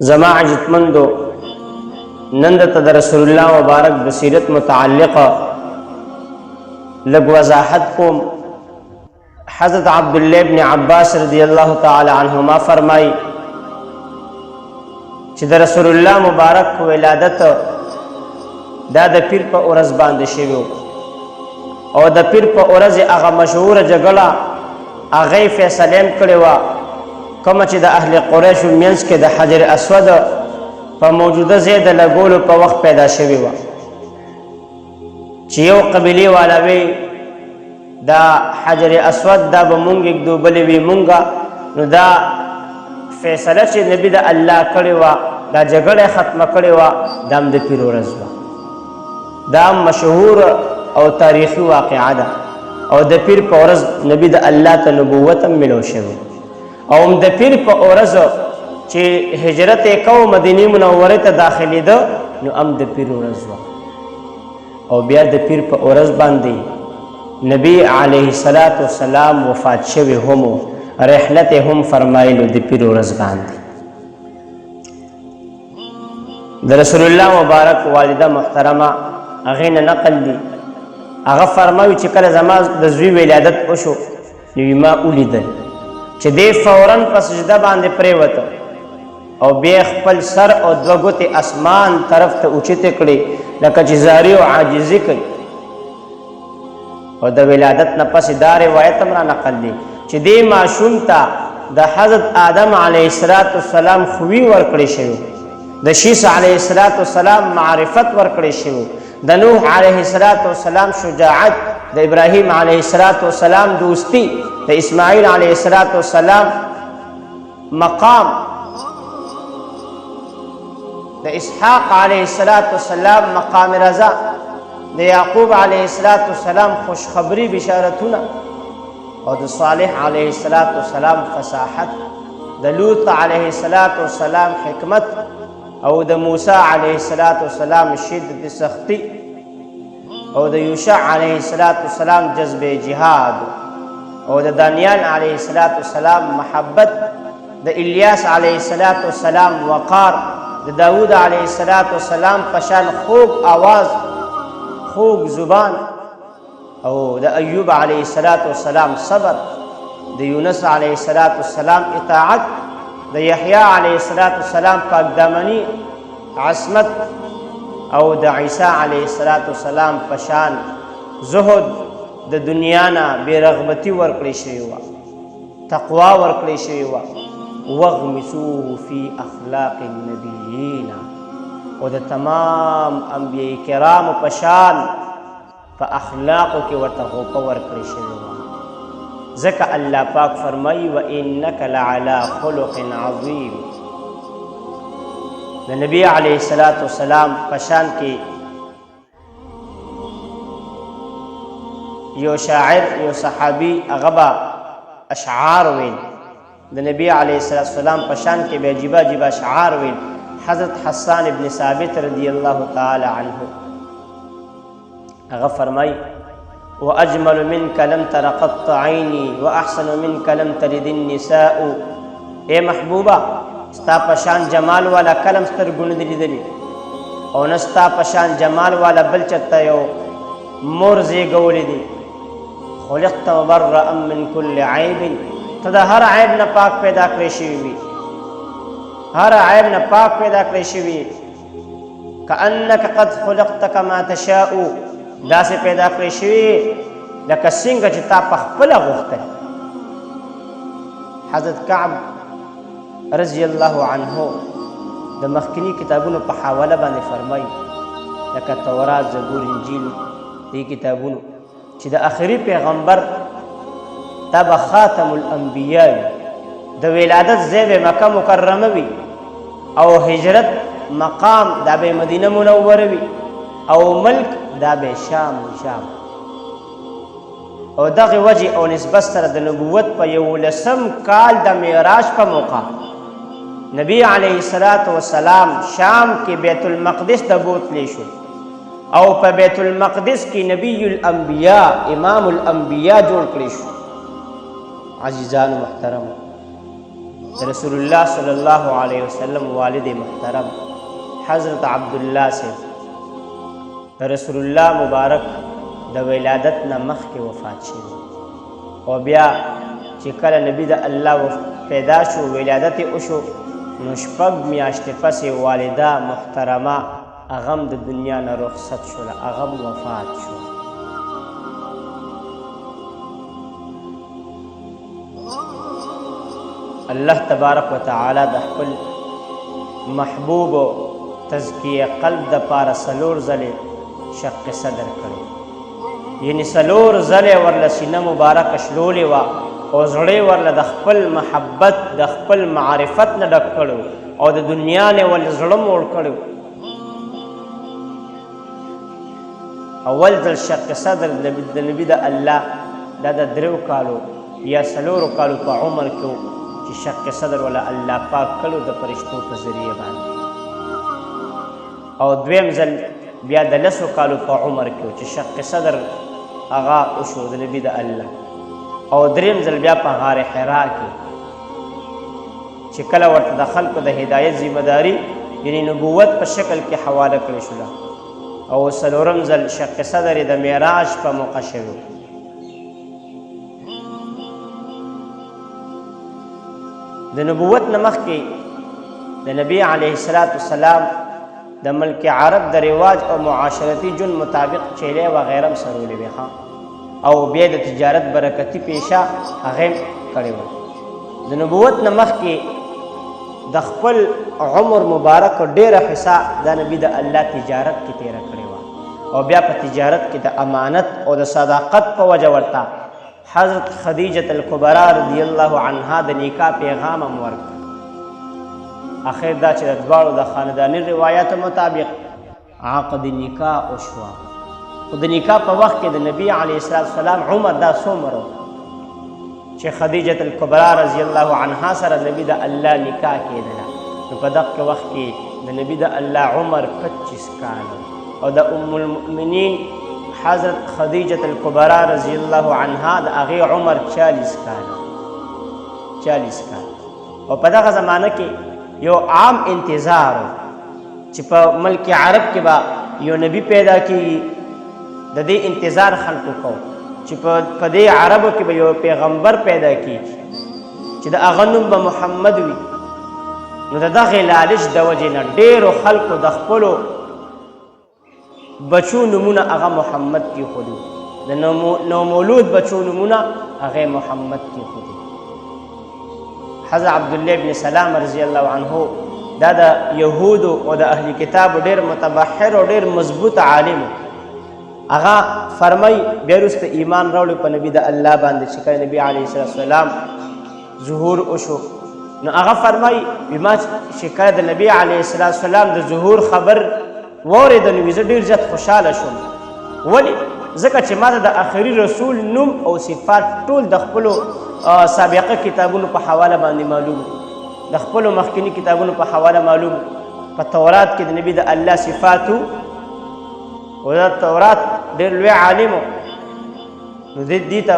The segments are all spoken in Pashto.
زما عزتمندو نن دته د رسول الله مبارک د سیرت متعلقه لږ وضاحت کوم. حضرت عبدالله ابن عباس رضی الله تعالی عنهما فرمای چې د رسول الله مبارک ولادت دا د پیر په ورځ باندې شوی او د پیر په ورځ هغه مشهوره جګړه هغه فیصله کړې وه کومه چې د اهل قریش منځ کې د حجر اسود په موجوده ځای د لګولو په وخت پیدا شوې وه چې یو قبیلې والا وی دا حجر اسود دا به مونږ ږدو بلې وي مونږه نو دا فیصله چې نبي د الله کړې وه دا جګړه ختمه کړې وه دا هم د پیر ورځ وه. دا مشهور او تاریخي واقعه ده او د پیر په ورځ نبي د الله ته نبوت هم ملو شوی او د پیر په ورځ چې هجرت یې کو مدینه منوره ته داخلېده نو هم د پیر ورځ وه او بیا د پیر په ورځ باندې نبی علیه الصلاة والسلام وفات شوی هم رحلت هم فرمایلو د پیر ورځ باندې. د رسول الله مبارک والده محترمه هغې نه نقل دي هغه فرمایي چې کله زما د زوی ولادت وشو نو ما ولیدل چې دی فورا په سجده باندې پرېوته او بیا خپل سر او دوه ګوتې اسمان طرف ته اوچتې کړې لکه چې زاري او عاجزي کوي او د ولادت نه پسې دا روایت هم را نقل دی چې دې ماشوم ته د حضرت آدم علیه السلام خوی ورکړی شوی د شیس علیه السلام معرفت ورکړی شوی د نوح علیه السلام شجاعت د ابراهیم علیه السلام دوستی د اسماعیل علیه السلام مقام د اسحاق علیه السلام مقام رضا د یعقوب علیه السلام خوشخبری بشارتونه او د صالح علیه السلام فصاحت د لوط علیه السلام حکمت او د موسی علیه السلام شدت سختی او د یوشع علیه السلام جذب جهاد او د دانیال علیه السلام محبت د الیاس علیه السلام وقار د داود علیه السلام پشان خوږ آواز خوږ زبان او د ایوب علیه السلام صبر د یونس علیه السلام اطاعت د یحیی علیه السلام پاکدامنی عصمت او د عیسی علیه السلام پشان زهد د دنیا نه بېرغبتي ورکړې شوې وه تقوا ورکړې شوې وه واغمسوه فی اخلاق النبیین او د تمام انبیاء کرامو پشان په اخلاقو کې ورته غوپه ورکړې شوې وه ځکه الله پاک فرمایي وانک لعلی خلق عظیم. د نبی علیه السلام پشان کې یو شاعر یو صحابي هغه به اشعار ویل د نبی علیه السلام پشان کې به عجیبه عجیبه اشعار ویل. حضرت حسان ابن ثابت رضی الله تعالی عنه هغه فرمایي واجمل منك لم تر قط عيني واحسن منك لم تلد النساء. اے محبوبه ستا پشان جمال والا کلم سترګو نه دي لیدلي او نه ستا پشان جمال والا بل چېرته یو مور زیږولی دي. خلقت مبرأ من كل عیب ته د هر عیب نه پاک پیدا کړی شوي وي هر عیب نه پاک پیدا کړی شوي کأنک قد خلقت کما تشاء داسې پیدا کړی شوي لکه څنګه چې تا په خپله غوښتل. حضرت کعب رضی الله عنه د مخکني کتابونو په حواله باندې فرمایي لکه تورات زبور انجیل دې کتابونو چې د آخري پیغمبر دا به خاتم الانبیاء د ولادت ځای به مکه مکرمه وي او هجرت مقام دا به مدینه منوره وي او ملک دا به شام او دغه وجه او نسبت سره د نبوت په 11 کال د معراج په موقع نبی علیه السلام شام کې بیت المقدس ته بوتلی شو او په بیت المقدس کې نبی الانبیاء امام الانبیاء جوړ کړی شو. عزیزان محترم رسول الله صلی الله علیه وسلم والد محترم حضرت عبدالله سے رسول الله مبارک د ولادت نه مخکې وفات شوی او بیا چې کله نبی د الله پیدا شو ولادت یې وشو نو 6 میاشتې پسې والده محترمه هغه هم د دنیا نه رخصت شوله هغه هم وفات شو الله تبارک وتعالی د خپل محبوب تزکیه قلب د پاره 4 ځلې شق صدر کړی یعنی 4 ځلې ورله سینه مبارک شلولې وه او زړه ورله د خپل محبت د خپل معرفت نه ډک کړو او د دنیا نه ول زړه موړ کړو اول ځل شق صدر د نبی د الله دا د 3 کالو یا 4 کالو په عمر کې چې شق صدر ولا الله پاک کړو د فرشتو په ذریعه باندې او دویم ځل بیا د 10 کالو په عمر کې چې شق صدر هغه وشو د نبی د الله او دریم ځل بیا په غار حرا کې چې کله ورته د خلکو د هدایت ذمہ داری یعنی نبوت په شکل کې حواله کړی شوله او 4م ځل شق صدر د معراج په موقع شوی د نبوت نه مخکې د نبی علیه السلام د ملک عرب د رواج او معاشرتی جن مطابق چیلې وغیره سرولې وي او بیا د تجارت برکتی پیشه هغه کړی و د نبوت نه مخکې د خپل عمر مبارک ډیره حصہ د نبی د الله تجارت کې تیره کړې و او بیا په تجارت کې د امانت او د صداقت په وجه ورته حضرت خدیجه الکبرا رضی الله عنها د نکاح پیغام هم ورکړ اخر دا چې د دواړو د خانداني روایاتو مطابق عقد نکاح وشوه خو د نکاح په وخت کې د نبی علیه السلام عمر دا څومره چې خدیجه الکبرا رضی الله عنها سره نبی د الله نکاح کېدله نو په دغه وخت کې د نبی د الله عمر 25 کاله او د ام المؤمنین حضرت خدیجه الکبرا رضی الله عنها د هغې عمر 40 کاله او په دغه زمانه کې یو عام انتظار چې په ملک عرب کې به یو نبی پیدا کیږي د دې انتظار خلکو کو چې په دې عربو کې به یو پیغمبر پیدا کیږي چې د هغه نوم به محمد وي نو د دغې لالچ د وجې نه ډېرو خلکو د خپلو بچو نومونه هغه محمد کېښودي د نومولود بچو نومونه هغې محمد کېښودي حضرت عبدالله ابن سلام رضی الله عنه دا د یهودو او د اهل کتابو ډېر متبحر او ډېر مضبوط عالم هغه فرمای بیا وروسته ایمان راوړی په نبی د الله باندې چې کله نبی علیه السلام ظهور وشو نو هغه فرمای بما چې کله د نبی علیه السلام د ظهور خبر واورېده نو زه ډېر زیات خوشحاله شوم ولې ځکه چې ما ته د آخري رسول نوم او صفات ټول د خپلو سابقه کتابونو په حواله باندې معلوم د خپلو مخکینی کتابونو په حواله معلوم په تورات کې د نبی د الله صفاتو او دا تورات ډېر لوی عالم نو دې ته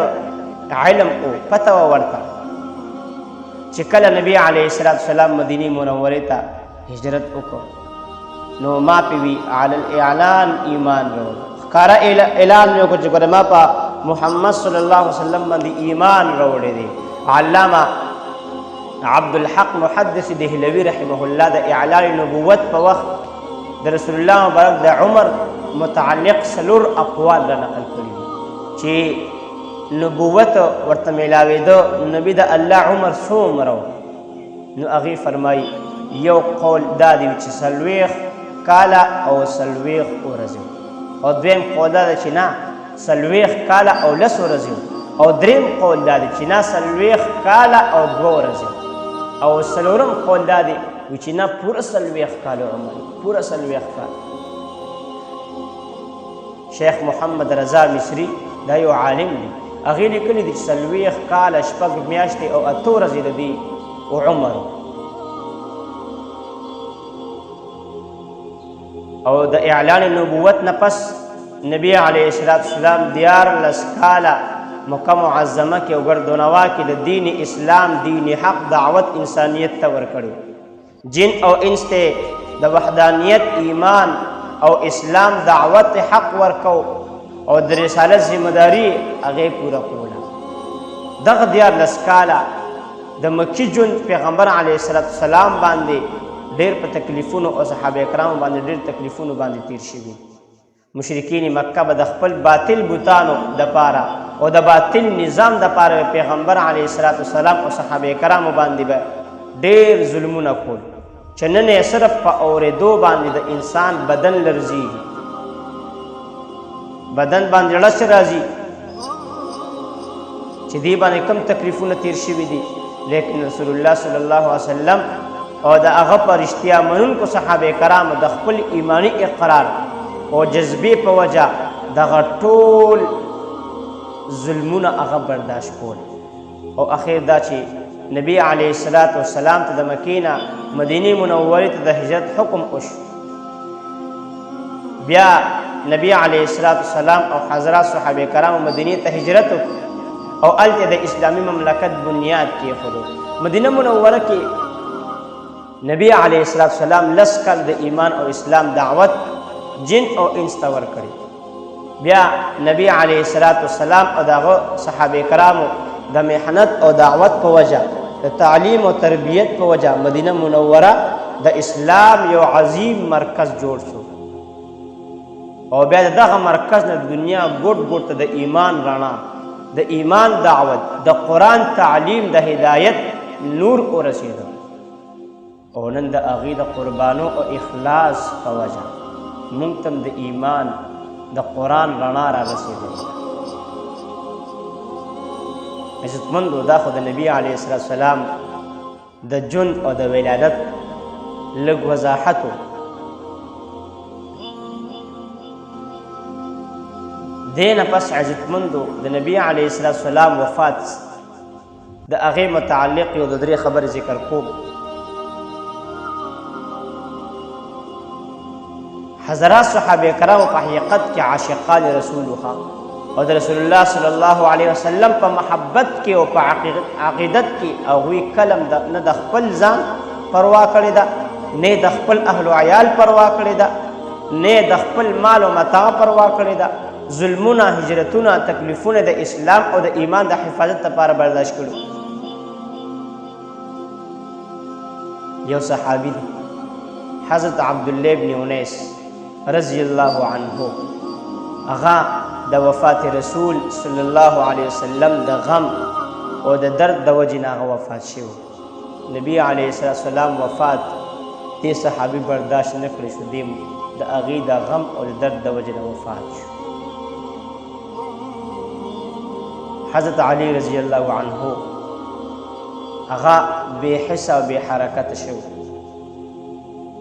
علم او پته وه ورته چې کله نبی علیه السلام مدینې منورې ته هجرت وکړ نو ما پې وي علی الاعلان ایمان راوړ ښکاره اعلان مې وکړ چې ګوره ما په محمد صلی الله علیه وسلم باندې ایمان راوړی دی علامه عبدالحق محدث دهلوي رحمه الله د اعلان نبوت په وخت د رسول الله مبارک د عمر متعلق 4 اقوال را نقل کړي چې نبوت ورته میلاوېده نبی د الله عمر څومره نو هغې فرمایي یو قول دا دی چې 40 کاله او 40 ورځې او دویم قول دا دی چې نه 40 کاله او 10 ورځې او دریم قول دا دی چې نه 40 کاله او 2 ورځې او 4م قول دا دی چې نه پوره 40 کاله عمر پوره 40 کاله شیخ محمد رضا مصری دا یو عالم دی هغې لیکلي دي چې 40 کاله 6 میاشتې او 8 ورځې د دې عمر او د اعلان نبوت نه پس نبی علیه السلام 14 کاله مکه معظمه کې او ګردونوا کې د دین اسلام دین حق دعوت انسانیت ته ورکړو جن او انس ته د وحدانیت ایمان او اسلام دعوت حق ورکو او د رسالت ذمہ داری هغه پوره کوله دغه دیار لسکاله د مکی جون پیغمبر علیه السلام باندې ډېر په تکلیفونو او صحابه کرام باندې ډېر تکلیفونو باندې تیر شوي مشرکین مکه به د خپل باطل بوتانو د پاره او د باطل نظام د پاره پیغمبر علیه السلام او صحابه کرام باندې به ډېر ظلمونه کول چې نن یې صرف په اورېدو باندې د انسان بدن لرزیږي بدن باندې رس راځي چې دی باندې کم تکلیفونه تیر شوي دي لیکن رسول الله صلی الله علیه وسلم او د هغه په رښتیا منونکو صحابه کرامو د خپل ایمانی اقرار او جذبې په وجه دغه ټول ظلمونه هغه برداشت کول او اخر دا چې نبی علیه السلام ته د مکې نه مدینې منورې ته د هجرت حکم وشو بیا نبی علیه السلام او حضرات صحابه کرامو مدینې ته هجرت وکړو او هلته د اسلامي مملکت بنیاد کېښودو مدینه منوره کې نبی علیه السلام لس کال د ایمان او اسلام دعوت جن او انس ته ورکړي بیا نبی علیه السلام او د هغه صحابه کرامو د محنت او دعوت په وجه د تعلیم او تربیت په وجه مدینه منوره د اسلام یو عظیم مرکز جوړ شو او بیا دغه مرکز نه د دنیا ګوټ ګوټ ته د ایمان رڼا د ایمان دعوت د قرآن تعلیم د هدایت نور ورسېده او نن د هغې د قربانو او اخلاص په وجه موږ ته د ایمان د قرآن رڼا را رسېدلې عزتمندو دا خو د نبي علیه السلام د ژوند او د ولادت لږ وضاحت و دې نه پس عزتمندو د نبي علیه السلام وفات د هغې متعلق یو د درې خبرې ذکر کوم حضرات صحابه کرامو په حقیقت کې عاشقان رسول وخا او د رسول الله صلی الله علیه وسلم په محبت کې او په عقیدت کې هغوی کلم نه د خپل ځان پروا کړې ده نه د خپل اهل و عیال پروا کړې ده نه د خپل مال و متاع پروا کړې ده ظلمونه هجرتونه تکلیفونه د اسلام او د ایمان د حفاظت لپاره برداشت کړو یو صحابي دی حضرت عبدالله ابن انیس رضی الله عنه هغه د وفات رسول صلی الله علیه وسلم د غم او د درد د وجې نه هغه وفات شوی نبی علیه السلام وفات دې صحابي برداشت نه کړی شو دې د هغې د غم او د درد د وجې نه وفات شو حضرت علی رضی الله عنه هغه بې حسه او بې حرکته شوی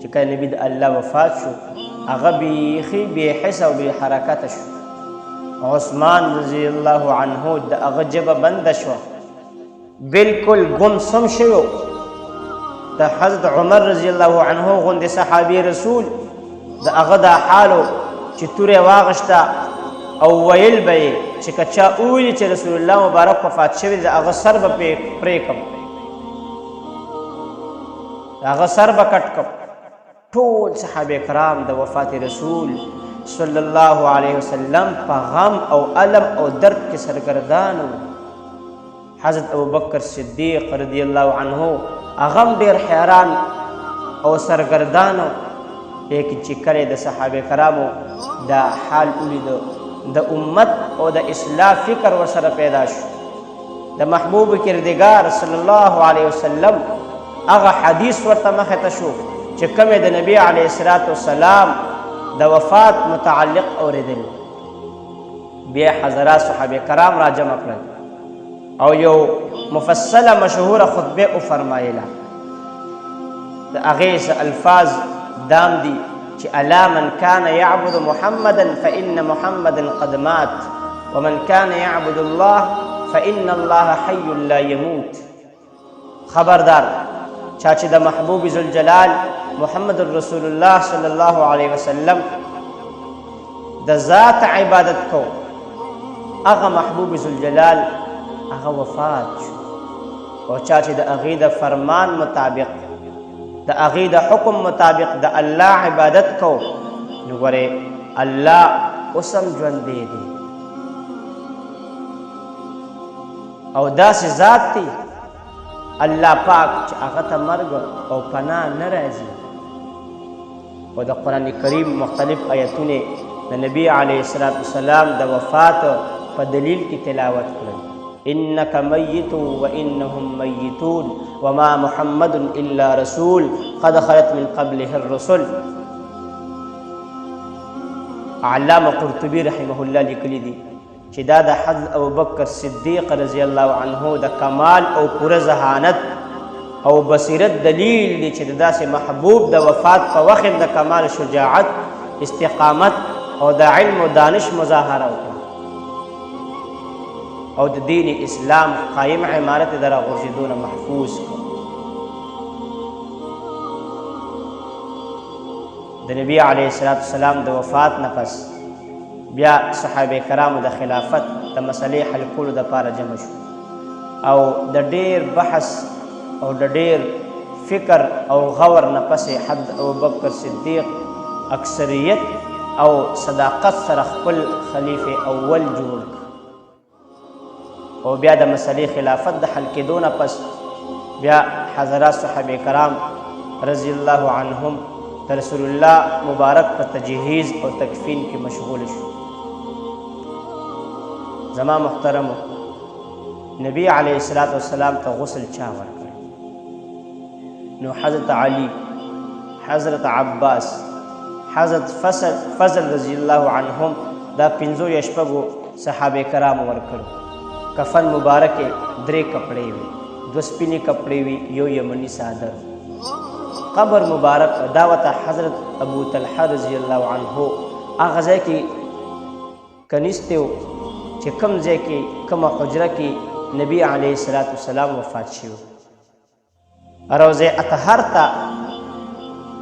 چې کله نبی د الله وفات شو هغه بیخي بې حسه او بې حرکته شو عثمان رضی الله عنه د هغه ژبه بنده شوه بلکل ګم سم شوی د حضرت عمر رضی الله عنه غوندې صحابي رسول د هغه دا حالو چې تورې واغشته او ویل به یې چې که چا وویلي چې رسول الله مبارک وفات شوی د هغه سر به پرې کړم د هغه سر به کټ کړم ټول صحابه کرام د وفات رسول صلی الله علیه وسلم په غم او الم او درد کې سرګردان حضرت ابوبکر صدیق رضی الله عنه هغه هم ډېر حیران او سرګردان لیکن چې کله د صحابه کرامو دا حال ولیدو د امت او د اصلاح فکر ورسره پیدا شو د محبوب کردګار صلی الله علیه وسلم هغه حدیث ورته مخې ته شو چې کومې د نبی علیه السلام د وفات متعلق اورېدل بیا حضرات صحابه کرام را جمع کړل او یو مفصله مشهوره خطبه وفرمایله د هغې الفاظ دام دي چې الا من كان يعبد محمدا فإن محمدا قد مات ومن كان يعبد الله فإن الله حي لا يموت خبردار چا چې د محبوب ذوالجلال محمد رسول الله صلی الله علیه وسلم د ذات عبادت کو هغه محبوب ذوالجلال هغه وفات شو او چا چې د هغې د فرمان مطابق د هغې د حکم مطابق د الله عبادت کو نو ګورې الله اوس هم ژوندی دی او داسې ذات دی الله پاک چې هغه ته مرګ او پناه نه راځي او د قرآن کریم مختلف آیتونه د نبی علیه السلام د وفات په دلیل کې تلاوت کړل انک میت و انهم میتون وما محمد الا رسول قد خلت من قبله الرسل علامه قرطبي رحمه الله لیکلی دي چې دا د حضرت ابوبکر صدیق رضی الله عنه د کمال او پوره ذهانت او بصیرت دلیل دی چې د داسې محبوب د وفات په وخت د کمال شجاعت استقامت او د علم و دانش مظاهره وکړه او د دین اسلام قایم عمارت در غرزیدون محفوظ کړ د نبی علیه السلام د وفات نه پس بیا صحابه کرامو د خلافت د مسلې حل کولو دپاره جمع شو او د ډیر بحث او د ډیر فکر او غور نه پسې حضرت ابوبکر صدیق اکثریت او صداقت سره خپل خلیفه اول جوړ او بیا د مسلې خلافت د حل کېدو نه پس بیا حضرات صحابه کرام رضی الله عنهم د رسول الله مبارک په تجهیز او تکفین کې مشغول شو زما محترمو نبی علیه السلام ته غسل چا ورکړ نو حضرت علی حضرت عباس حضرت فضل رضی الله عنهم دا پنځو یا شپږو صحابه کرامو ورکړ کفن مبارک درې کپړې وي دو سپینې کپړې وي یو یمني څادر قبر مبارک دعوت حضرت ابو طلحه رضی الله عنه هغه ځای کې کنيسته و چې کوم ځای کې کومه حجره کې نبی علیه السلام وفات شو روضه اطهر ته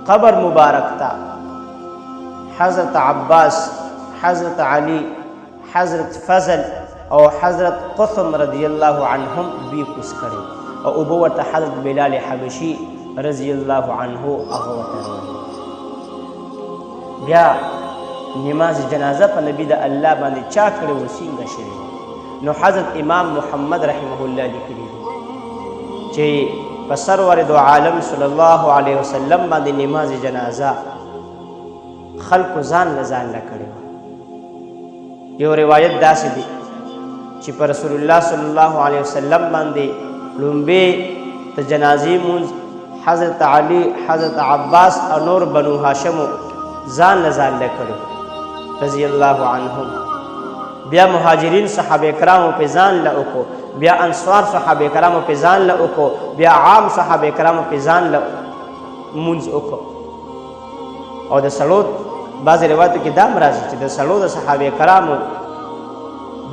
قبر مبارک ته حضرت عباس حضرت علی حضرت فضل او حضرت قثم رضی الله عنهم دوی کوس کړي او اوبه ورته حضرت بلال حبشي رضی الله عنه هغه ورته بیا نماز جنازه په نبی د الله باندې چا کړی و څنګه شوی نو حضرت امام محمد رحمه الله لیکلی دی چې په سرور دو عالم صلی الله علیه وسلم باندې نماز جنازه خلکو ځان له ځان له کړی یو روایت داسې دی چې په رسول الله صلی الله علیه وسلم باندې لومبې د جنازې مونځ حضرت علی حضرت عباس او نور بنو هاشم ځان له ځان له کړی رضی الله عنهم بیا مهاجرین صحابه کرامو په ځان له وکړو بیا انصار صحابه کرامو په ځان له وکړو بیا عام صحابه کرامو په ځان له مونځ وکړو او د سړو بعضې روایتو کې دا هم راځي چې د سړو د صحابه کرامو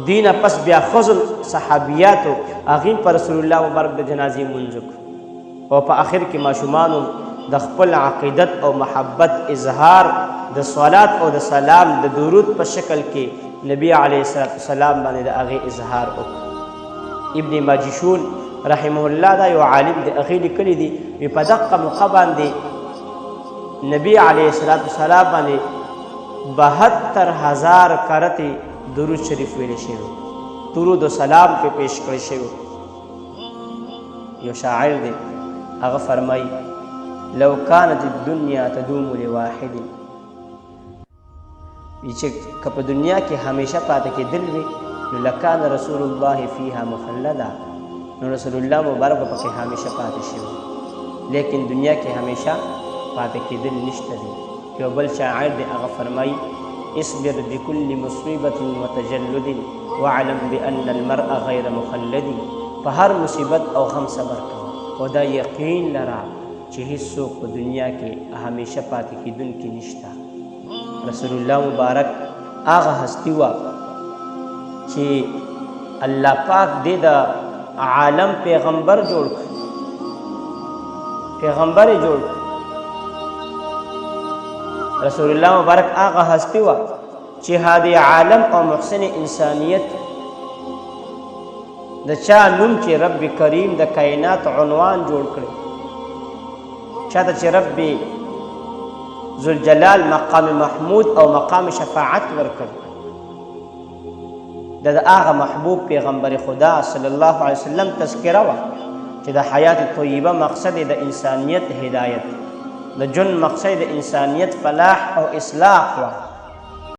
دینه پس بیا خزل صحابیاتو هغې په رسول الله مبارک د جنازې مونځ وکړو او په آخر کې ماشومانو د خپل عقیدت او محبت اظهار د صلات او د سلام د درود په شکل کې نبی علیه السلام باندې د هغې اظهار وکړو ابن ماجشون رحمه الله دا یو عالم د هغې لیکلی دي په دقه موقع باندې نبی علیه السلام باندې 72,000 کرتې درود شریف ویلی شوي درود و سلام پې پیش کړی شوي یو شاعر دی هغه فرمایي لو كانت الدنيا تدوم لواحد چې که په دنیا کې همیشه پاتې کېدل وي نو لکان رسول الله فیها مخلدا نو رسول الله مبارک به پکې همیشه پاتې شوی لیکن دنیا کې همیشه پاتې کېدل نشته دی یو بل شاعر دی هغه فرمایي اصبر بكل مصیبة وتجلد واعلم بأن المرء غیر مخلد په هر مصیبت او غم صبر کوه او دا یقین لره چې هیڅوک په دنیا کې همیشه پاتې کېدونکي نشته رسول الله مبارک هغه هستی وه چې الله پاک دې د عالم پیغمبر جوړ کړ پیغمبر یې جوړ کړ رسول الله مبارک هغه هستی وه چې هادي عالم او محسن انسانیت د چا نوم چې رب کریم د کائنات عنوان جوړ کړي، چاته چې رب ذوالجلال مقام محمود او مقام شفاعت ورکړي، د هغه محبوب پیغمبر خدا صلی الله علیه وسلم تذکره وه چې د حیات طیبه مقصد د انسانیت هدایت، د جن مقصد د انسانیت فلاح او اصلاح وه.